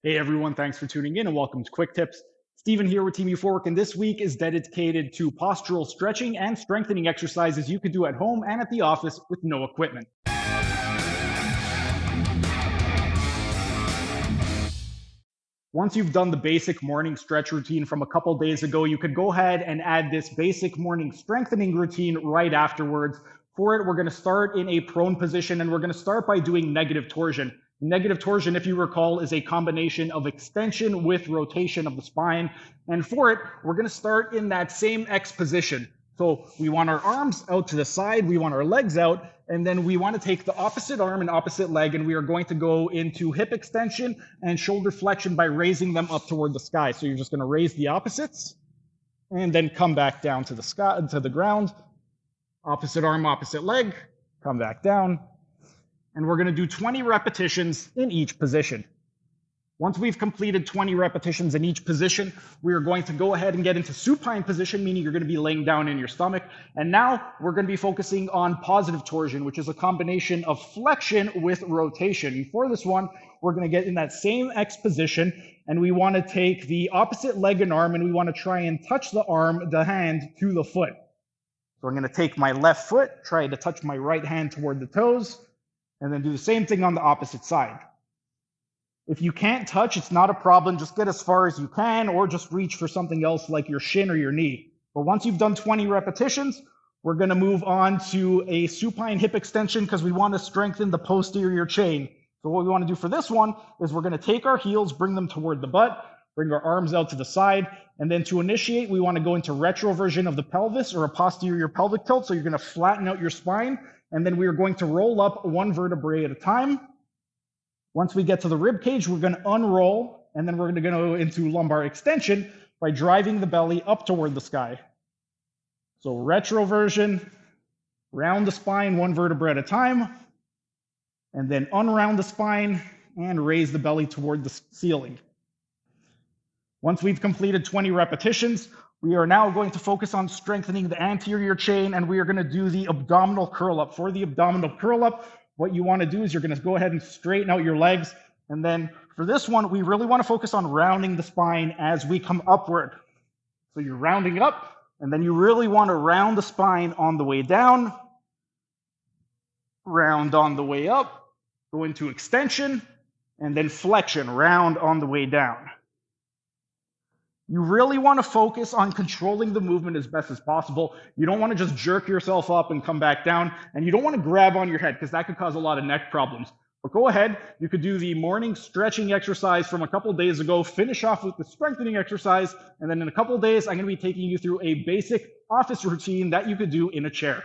Hey everyone, thanks for tuning in and welcome to Quick Tips. Stephen here with Team Euphoric, and this week is dedicated to postural stretching and strengthening exercises you can do at home and at the office with no equipment. Once you've done the basic morning stretch routine from a couple days ago, you could go ahead and add this basic morning strengthening routine right afterwards. For it, we're going to start in a prone position and we're going to start by doing negative torsion. Negative torsion, if you recall, is a combination of extension with rotation of the spine. And for it, we're going to start in that same X position. So we want our arms out to the side, we want our legs out, and then we want to take the opposite arm and opposite leg, and we are going to go into hip extension and shoulder flexion by raising them up toward the sky. So you're just going to raise the opposites and then come back down to the sky, to the ground. Opposite arm, opposite leg, come back down. And we're going to do 20 repetitions in each position. Once we've completed 20 repetitions in each position, we are going to go ahead and get into supine position, meaning you're going to be laying down in your stomach. And now we're going to be focusing on positive torsion, which is a combination of flexion with rotation. And for this one, we're going to get in that same X position, and we want to take the opposite leg and arm, and we want to try and touch the hand to the foot. So I'm going to take my left foot, try to touch my right hand toward the toes, and then do the same thing on the opposite side. If you can't touch, it's not a problem. Just get as far as you can, or just reach for something else like your shin or your knee. But once you've done 20 repetitions, we're going to move on to a supine hip extension because we want to strengthen the posterior chain. So what we want to do for this one is we're going to take our heels, bring them toward the butt, bring our arms out to the side, and then to initiate, we want to go into retroversion of the pelvis or a posterior pelvic tilt. So you're going to flatten out your spine, and then we are going to roll up one vertebrae at a time. Once we get to the rib cage, we're going to unroll, and then we're going to go into lumbar extension by driving the belly up toward the sky. So retroversion, round the spine one vertebra at a time, and then unround the spine and raise the belly toward the ceiling. Once we've completed 20 repetitions, we are now going to focus on strengthening the anterior chain, and we are going to do the abdominal curl up. For the abdominal curl up, what you want to do is you're going to go ahead and straighten out your legs. And then for this one, we really want to focus on rounding the spine as we come upward. So you're rounding up, and then you really want to round the spine on the way down, round on the way up, go into extension, and then flexion, round on the way down. You really want to focus on controlling the movement as best as possible. You don't want to just jerk yourself up and come back down, and you don't want to grab on your head because that could cause a lot of neck problems. But go ahead, you could do the morning stretching exercise from a couple days ago, finish off with the strengthening exercise, and then in a couple days, I'm going to be taking you through a basic office routine that you could do in a chair.